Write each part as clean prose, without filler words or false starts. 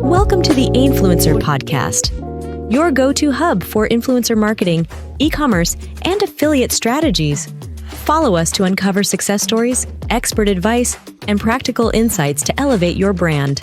Welcome to the Ainfluencer podcast, your go-to hub for influencer marketing, e-commerce, and affiliate strategies. Follow us to uncover success stories, expert advice, and practical insights to elevate your brand.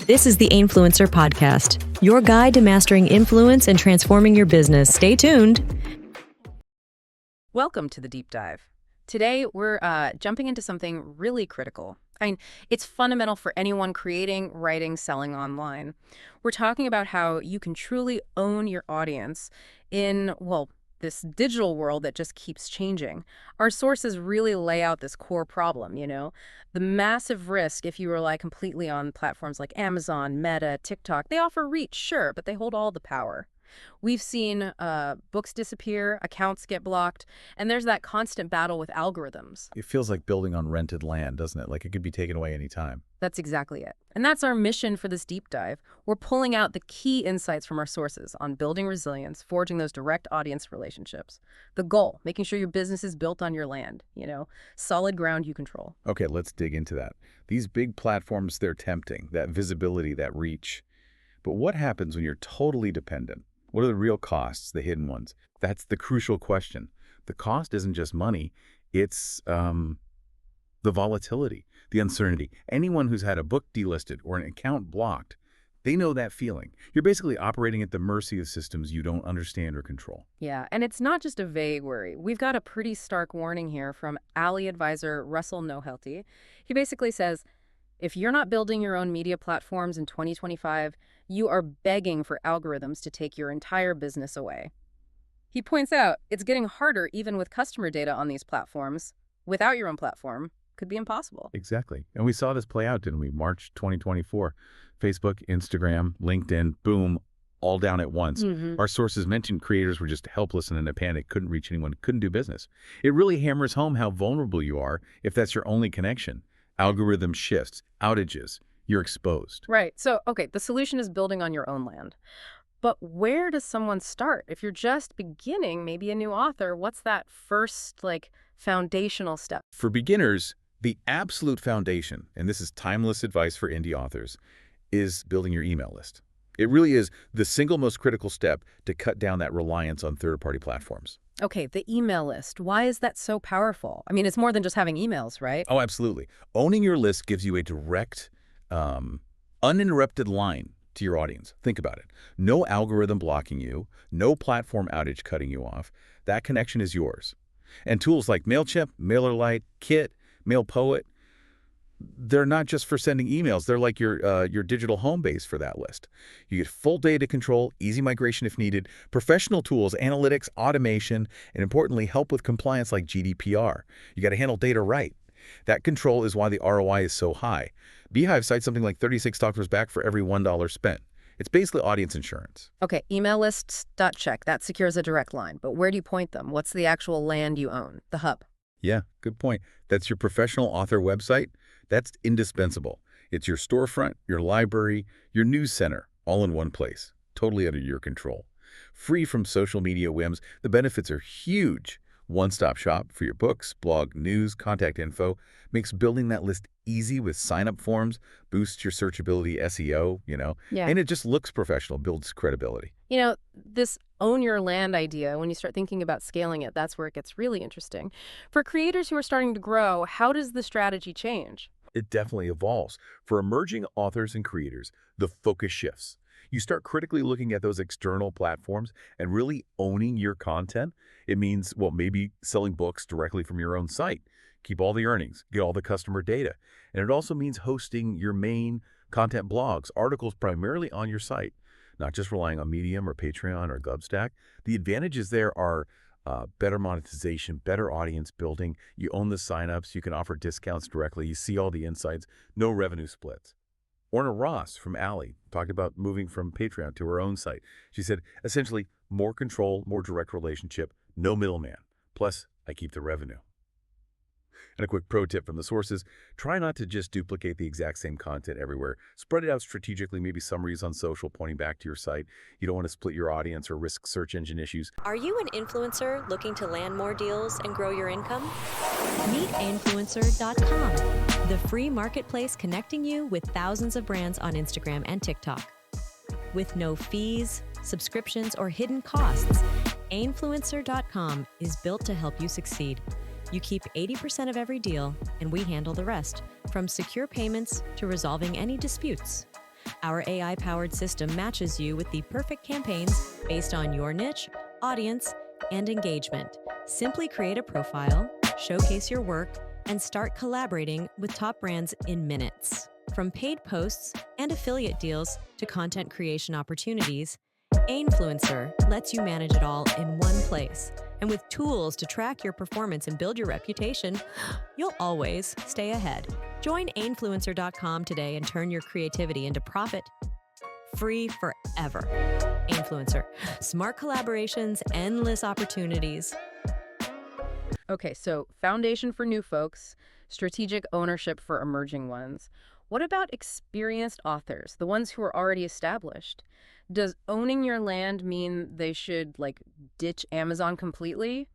This is the Ainfluencer podcast, your guide to mastering influence and transforming your business. Stay tuned. Welcome to the deep dive. Today, we're jumping into something really critical. I mean, it's fundamental for anyone creating, writing, selling online. We're talking about how you can truly own your audience in, well, this digital world that just keeps changing. Our sources really lay out this core problem, the massive risk if you rely completely on platforms like Amazon, Meta, TikTok. They offer reach, sure, but they hold all the power. We've seen books disappear, accounts get blocked, and there's that constant battle with algorithms. It feels like building on rented land, doesn't it? Like it could be taken away anytime. That's exactly it. And that's our mission for this deep dive. We're pulling out the key insights from our sources on building resilience, forging those direct audience relationships. The goal, making sure your business is built on your land, solid ground you control. Okay, let's dig into that. These big platforms, they're tempting, that visibility, that reach. But what happens when you're totally dependent? What are the real costs, the hidden ones? That's the crucial question. The cost isn't just money, it's the volatility, the uncertainty. Anyone who's had a book delisted or an account blocked, they know that feeling. You're basically operating at the mercy of systems you don't understand or control. Yeah, and it's not just a vague worry. We've got a pretty stark warning here from Alley advisor Russell Nohelty. He basically says, if you're not building your own media platforms in 2025, you are begging for algorithms to take your entire business away. He points out it's getting harder even with customer data on these platforms. Without your own platform, could be impossible. Exactly. And we saw this play out, didn't we? March 2024. Facebook, Instagram, LinkedIn, boom, all down at once. Our sources mentioned creators were just helpless and in a panic, couldn't reach anyone, couldn't do business. It really hammers home how vulnerable you are if that's your only connection. Algorithm shifts, outages, you're exposed. Right. So, okay, the solution is building on your own land. But where does someone start? If you're just beginning, maybe a new author, what's that first, foundational step? For beginners, the absolute foundation, and this is timeless advice for indie authors, is building your email list. It really is the single most critical step to cut down that reliance on third-party platforms. Okay, the email list. Why is that so powerful? I mean, it's more than just having emails, right? Oh, absolutely. Owning your list gives you a direct, uninterrupted line to your audience. Think about it. No algorithm blocking you, no platform outage cutting you off. That connection is yours. And tools like MailChimp, MailerLite, Kit, MailPoet, they're not just for sending emails. They're like your digital home base for that list. You get full data control, easy migration if needed, professional tools, analytics, automation, and importantly, help with compliance like GDPR. You got to handle data right. That control is why the ROI is so high. Beehive cites something like $36 back for every $1 spent. It's basically audience insurance. Okay, email lists, check. That secures a direct line. But where do you point them? What's the actual land you own? The hub. Yeah, good point. That's your professional author website. That's indispensable. It's your storefront, your library, your news center, all in one place, totally under your control. Free from social media whims, the benefits are huge. One-stop shop for your books, blog, news, contact info, makes building that list easy with sign-up forms, boosts your searchability, SEO, Yeah. and it just looks professional, builds credibility. This own your land idea, when you start thinking about scaling it, that's where it gets really interesting. For creators who are starting to grow, how does the strategy change? It definitely evolves. For emerging authors and creators, the focus shifts. You start critically looking at those external platforms and really owning your content. It means, well, maybe selling books directly from your own site. Keep all the earnings, get all the customer data. And it also means hosting your main content blogs, articles primarily on your site, not just relying on Medium or Patreon or Substack. The advantages there are better monetization, better audience building. You own the signups. You can offer discounts directly. You see all the insights. No revenue splits. Orna Ross from Alley talked about moving from Patreon to her own site. She said, essentially, more control, more direct relationship, no middleman. Plus, I keep the revenue. And a quick pro tip from the sources, try not to just duplicate the exact same content everywhere. Spread it out strategically, maybe summaries on social pointing back to your site. You don't want to split your audience or risk search engine issues. Are you an influencer looking to land more deals and grow your income? Meet Ainfluencer.com, the free marketplace connecting you with thousands of brands on Instagram and TikTok. With no fees, subscriptions, or hidden costs, Ainfluencer.com is built to help you succeed. You keep 80% of every deal, and we handle the rest, from secure payments to resolving any disputes. Our AI-powered system matches you with the perfect campaigns based on your niche, audience, and engagement. Simply create a profile, showcase your work, and start collaborating with top brands in minutes. From paid posts and affiliate deals to content creation opportunities, Ainfluencer lets you manage it all in one place. And with tools to track your performance and build your reputation, you'll always stay ahead. Join Ainfluencer.com today and turn your creativity into profit. Free forever. Ainfluencer. Smart collaborations, endless opportunities. Okay, so foundation for new folks, strategic ownership for emerging ones. What about experienced authors, the ones who are already established? Does owning your land mean they should, ditch Amazon completely?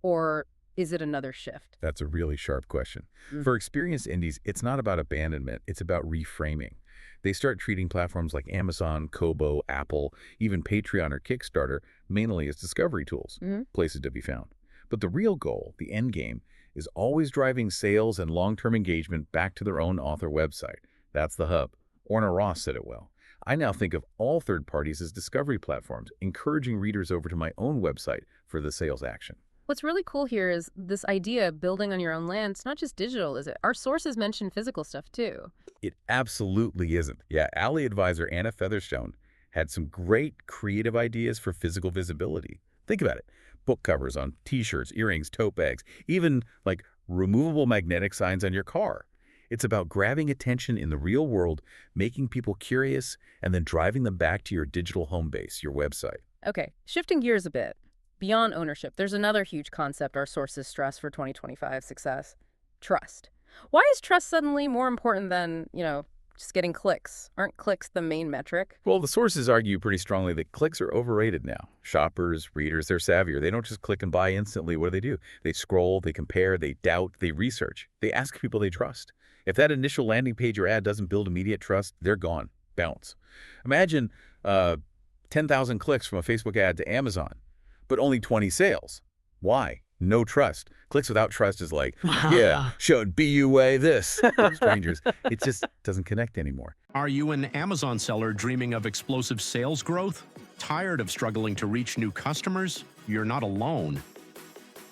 Or is it another shift? That's a really sharp question. For experienced indies, it's not about abandonment, it's about reframing. They start treating platforms like Amazon, Kobo, Apple, even Patreon or Kickstarter mainly as discovery tools, places to be found. But the real goal, the end game, is always driving sales and long-term engagement back to their own author website. That's the hub. Orna Ross said it well. I now think of all third parties as discovery platforms, encouraging readers over to my own website for the sales action. What's really cool here is this idea of building on your own land. It's not just digital, is it? Our sources mention physical stuff too. It absolutely isn't. Yeah, Alley advisor Anna Featherstone had some great creative ideas for physical visibility. Think about it. Book covers on t-shirts, earrings, tote bags, even removable magnetic signs on your car. It's about grabbing attention in the real world, making people curious, and then driving them back to your digital home base, your website. Okay, shifting gears a bit. Beyond ownership, there's another huge concept our sources stress for 2025 success: trust. Why is trust suddenly more important than, just getting clicks? Aren't clicks the main metric? Well, the sources argue pretty strongly that clicks are overrated now. Shoppers, readers, they're savvier. They don't just click and buy instantly. What do? They scroll, they compare, they doubt, they research. They ask people they trust. If that initial landing page or ad doesn't build immediate trust, they're gone. Bounce. Imagine 10,000 clicks from a Facebook ad to Amazon, but only 20 sales. Why? No trust. Clicks without trust is yeah, showed BUA this. Strangers. It just doesn't connect anymore. Are you an Amazon seller dreaming of explosive sales growth? Tired of struggling to reach new customers? You're not alone.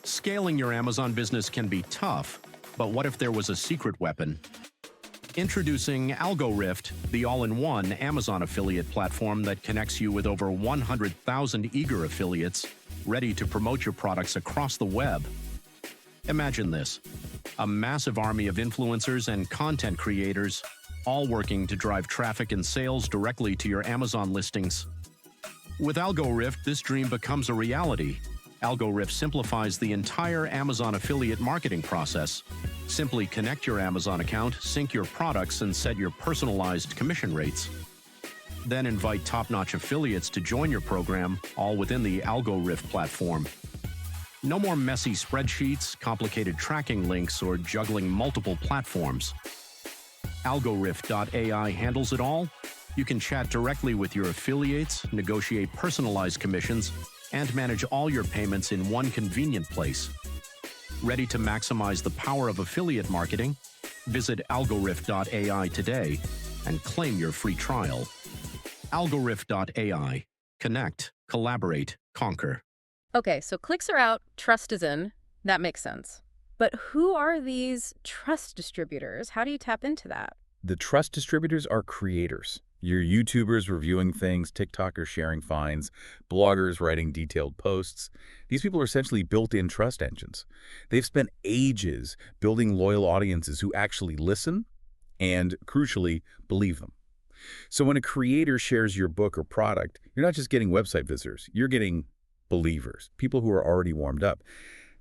Scaling your Amazon business can be tough, but what if there was a secret weapon? Introducing AlgoRift, the all-in-one Amazon affiliate platform that connects you with over 100,000 eager affiliates ready to promote your products across the web. Imagine this: a massive army of influencers and content creators, all working to drive traffic and sales directly to your Amazon listings. With AlgoRift, this dream becomes a reality. AlgoRift simplifies the entire Amazon affiliate marketing process. Simply connect your Amazon account, sync your products, and set your personalized commission rates. Then invite top-notch affiliates to join your program, all within the AlgoRift platform. No more messy spreadsheets, complicated tracking links, or juggling multiple platforms. AlgoRift.ai handles it all. You can chat directly with your affiliates, negotiate personalized commissions, and manage all your payments in one convenient place. Ready to maximize the power of affiliate marketing? Visit AlgoRift.ai today and claim your free trial. AlgoRift.ai. Connect, collaborate, conquer. Okay, so clicks are out, trust is in. That makes sense. But who are these trust distributors? How do you tap into that? The trust distributors are creators. Your YouTubers reviewing things, TikTokers sharing finds, bloggers writing detailed posts. These people are essentially built-in trust engines. They've spent ages building loyal audiences who actually listen and, crucially, believe them. So when a creator shares your book or product, you're not just getting website visitors, you're getting believers, people who are already warmed up.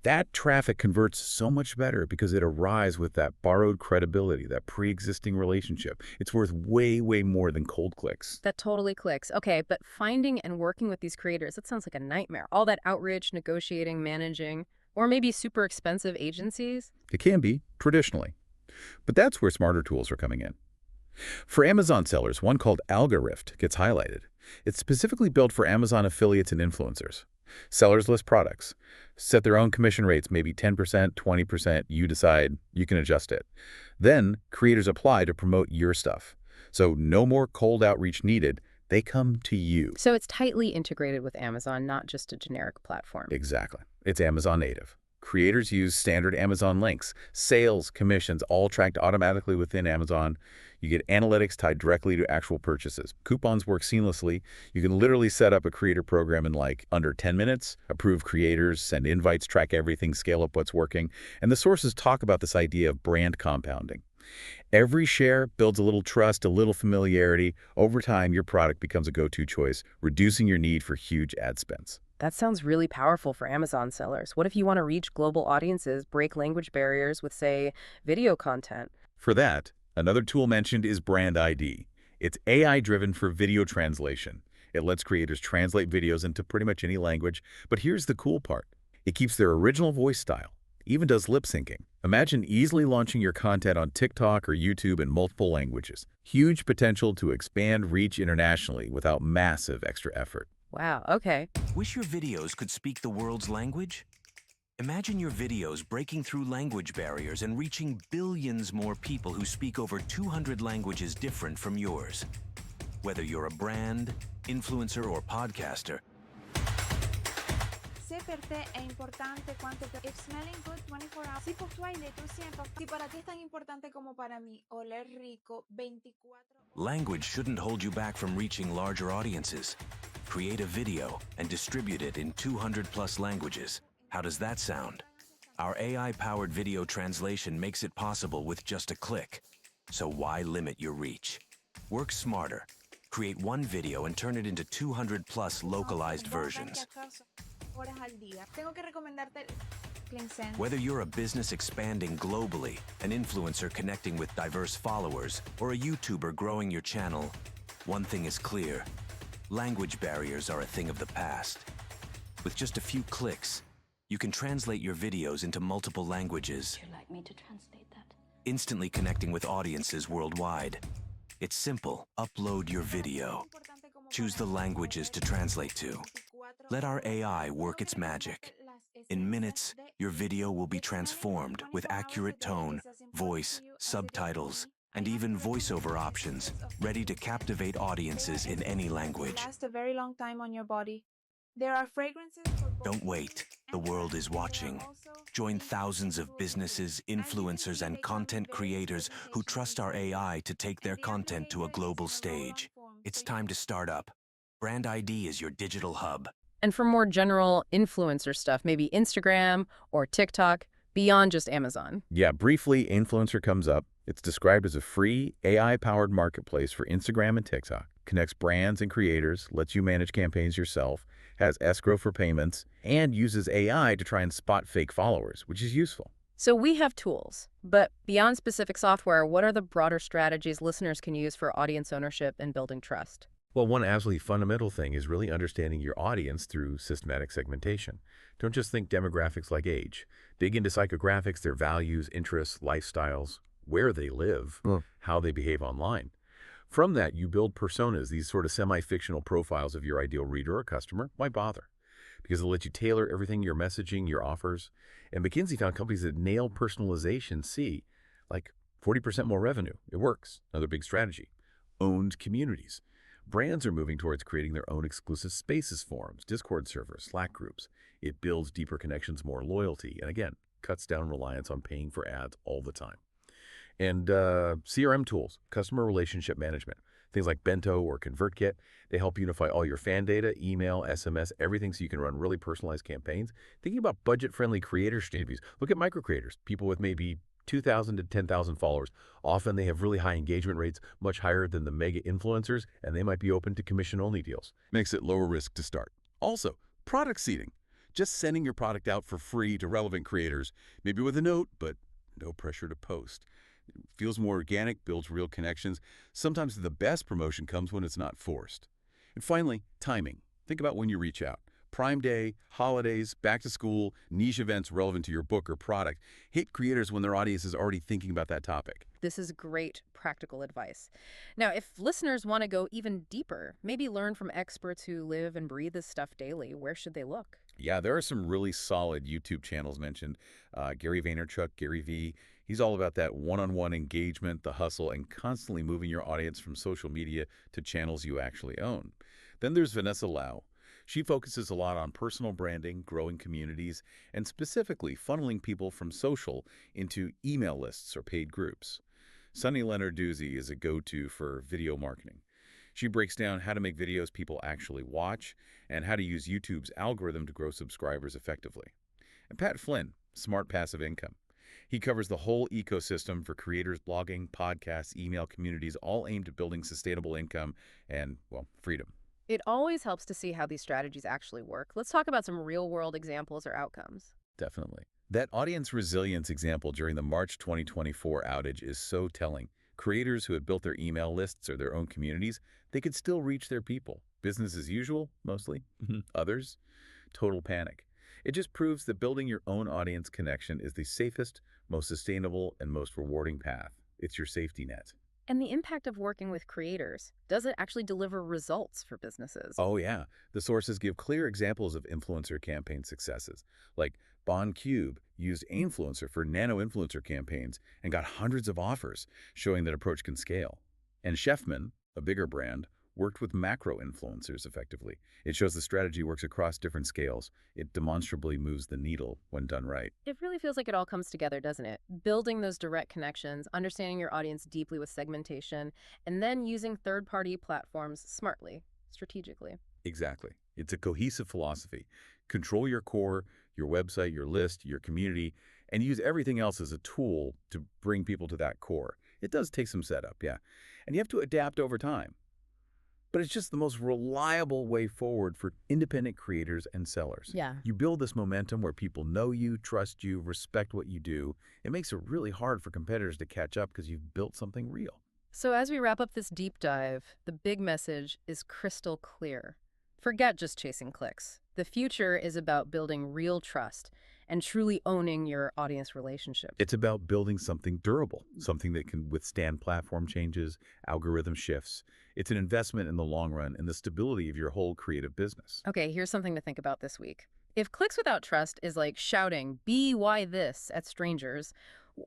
That traffic converts so much better because it arrives with that borrowed credibility, that pre-existing relationship. It's worth way, way more than cold clicks. That totally clicks. Okay, but finding and working with these creators, that sounds like a nightmare. All that outreach, negotiating, managing, or maybe super expensive agencies. It can be, traditionally. But that's where smarter tools are coming in. For Amazon sellers, one called Algorift gets highlighted. It's specifically built for Amazon affiliates and influencers. Sellers list products, set their own commission rates, maybe 10%, 20%, you decide, you can adjust it. Then creators apply to promote your stuff. So no more cold outreach needed, they come to you. So it's tightly integrated with Amazon, not just a generic platform. Exactly. It's Amazon native. Creators use standard Amazon links, sales, commissions, all tracked automatically within Amazon. You get analytics tied directly to actual purchases. Coupons work seamlessly. You can literally set up a creator program in like under 10 minutes, approve creators, send invites, track everything, scale up what's working. And the sources talk about this idea of brand compounding. Every share builds a little trust, a little familiarity. Over time, your product becomes a go-to choice, reducing your need for huge ad spends. That sounds really powerful for Amazon sellers. What if you want to reach global audiences, break language barriers with, say, video content? For that, another tool mentioned is brandID. It's AI-driven for video translation. It lets creators translate videos into pretty much any language, but here's the cool part. It keeps their original voice style, even does lip syncing. Imagine easily launching your content on TikTok or YouTube in multiple languages. Huge potential to expand reach internationally without massive extra effort. Wow, okay. Wish your videos could speak the world's language? Imagine your videos breaking through language barriers and reaching billions more people who speak over 200 languages different from yours. Whether you're a brand, influencer, or podcaster, Se per te è importante quanto per... If smelling good 24 hours. Si pour toi il est aussi important. Si para ti es tan importante como para mí oler rico 24. language shouldn't hold you back from reaching larger audiences. Create a video and distribute it in 200+ languages. How does that sound? Our AI-powered video translation makes it possible with just a click. So why limit your reach? Work smarter. Create one video and turn it into 200+ localized versions. Horas al día. Tengo que recomendarte Cleansense. Whether you're a business expanding globally, an influencer connecting with diverse followers, or a YouTuber growing your channel, one thing is clear. Language barriers are a thing of the past. With just a few clicks, you can translate your videos into multiple languages, Would you like me to translate that? instantly connecting with audiences worldwide. It's simple. Upload your video. Choose the languages to translate to. Let our AI work its magic. In minutes, your video will be transformed with accurate tone, voice, subtitles, and even voiceover options, ready to captivate audiences in any language. Last a very long time on your body. There are fragrances for both Don't wait. The world is watching. Join thousands of businesses, influencers, and content creators who trust our AI to take their content to a global stage. It's time to start up. brandID is your digital hub. And for more general influencer stuff, maybe Instagram or TikTok, beyond just Amazon. Yeah, briefly, Ainfluencer comes up. It's described as a free, AI-powered marketplace for Instagram and TikTok. Connects brands and creators, lets you manage campaigns yourself, has escrow for payments, and uses AI to try and spot fake followers, which is useful. So we have tools, but beyond specific software, what are the broader strategies listeners can use for audience ownership and building trust? Well, one absolutely fundamental thing is really understanding your audience through systematic segmentation. Don't just think demographics like age. Dig into psychographics, their values, interests, lifestyles, where they live, how they behave online. From that, you build personas, these sort of semi-fictional profiles of your ideal reader or customer. Why bother? Because it'll let you tailor everything, your messaging, your offers. And McKinsey found companies that nail personalization see like 40% more revenue. It works. Another big strategy. Owned communities. Brands are moving towards creating their own exclusive spaces, forums, Discord servers, Slack groups. It builds deeper connections, more loyalty, and again, cuts down reliance on paying for ads all the time. And CRM tools, customer relationship management, things like Bento or ConvertKit, they help unify all your fan data, email, SMS, everything so you can run really personalized campaigns. Thinking about budget-friendly creator strategies, look at micro-creators, people with maybe 2,000 to 10,000 followers. Often they have really high engagement rates, much higher than the mega influencers, and they might be open to commission-only deals. Makes it lower risk to start. Also, product seeding. Just sending your product out for free to relevant creators, maybe with a note, but no pressure to post. It feels more organic, builds real connections. Sometimes the best promotion comes when it's not forced. And finally, timing. Think about when you reach out. Prime Day, holidays, back to school, niche events relevant to your book or product. Hit creators when their audience is already thinking about that topic. This is great practical advice. Now, if listeners want to go even deeper, maybe learn from experts who live and breathe this stuff daily, where should they look? Yeah, there are some really solid YouTube channels mentioned. Gary Vaynerchuk, Gary V. He's all about that one-on-one engagement, the hustle, and constantly moving your audience from social media to channels you actually own. Then there's Vanessa Lau. She focuses a lot on personal branding, growing communities, and specifically funneling people from social into email lists or paid groups. Sunny Lenarduzzi is a go-to for video marketing. She breaks down how to make videos people actually watch and how to use YouTube's algorithm to grow subscribers effectively. And Pat Flynn, Smart Passive Income. He covers the whole ecosystem for creators, blogging, podcasts, email communities, all aimed at building sustainable income and, well, freedom. It always helps to see how these strategies actually work. Let's talk about some real-world examples or outcomes. Definitely. That audience resilience example during the March 2024 outage is so telling. Creators who had built their email lists or their own communities, they could still reach their people. Business as usual, mostly. Others, total panic. It just proves that building your own audience connection is the safest, most sustainable, and most rewarding path. It's your safety net. And the impact of working with creators. Does it actually deliver results for businesses? Oh, yeah. The sources give clear examples of influencer campaign successes. Like Bond Cube used Ainfluencer for nano-influencer campaigns and got hundreds of offers, showing that approach can scale. And Chefman, a bigger brand, worked with macro influencers effectively. It shows the strategy works across different scales. It demonstrably moves the needle when done right. It really feels like it all comes together, doesn't it? Building those direct connections, understanding your audience deeply with segmentation, and then using third-party platforms smartly, strategically. Exactly. It's a cohesive philosophy. Control your core, your website, your list, your community, and use everything else as a tool to bring people to that core. It does take some setup, yeah. And you have to adapt over time. But it's just the most reliable way forward for independent creators and sellers. Yeah. You build this momentum where people know you, trust you, respect what you do. It makes it really hard for competitors to catch up because you've built something real. So as we wrap up this deep dive, the big message is crystal clear. Forget just chasing clicks. The future is about building real trust and truly owning your audience relationship. It's about building something durable, something that can withstand platform changes, algorithm shifts. It's an investment in the long run and the stability of your whole creative business. Okay, here's something to think about this week. If clicks without trust is like shouting, "Be why this" at strangers,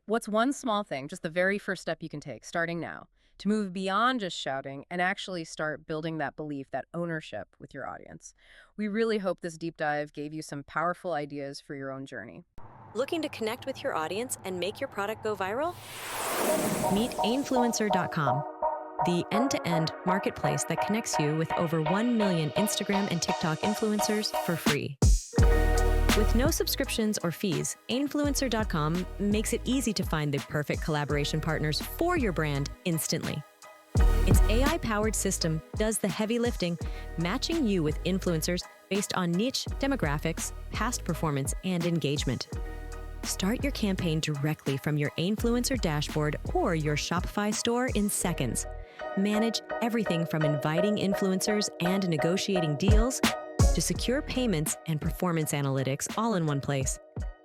what's one small thing, just the very first step you can take, starting now, to move beyond just shouting and actually start building that belief, that ownership with your audience? We really hope this deep dive gave you some powerful ideas for your own journey. Looking to connect with your audience and make your product go viral? Meet Ainfluencer.com, the end-to-end marketplace that connects you with over 1 million Instagram and TikTok influencers for free. With no subscriptions or fees, Ainfluencer.com makes it easy to find the perfect collaboration partners for your brand instantly. Its AI-powered system does the heavy lifting, matching you with influencers based on niche demographics, past performance, and engagement. Start your campaign directly from your Ainfluencer dashboard or your Shopify store in seconds. Manage everything from inviting influencers and negotiating deals to secure payments and performance analytics all in one place.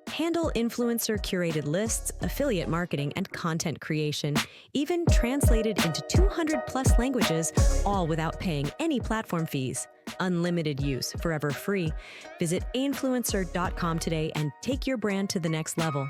Handle influencer-curated lists, affiliate marketing, and content creation, even translated into 200+ languages, all without paying any platform fees. Unlimited use, forever free. Visit Ainfluencer.com today and take your brand to the next level.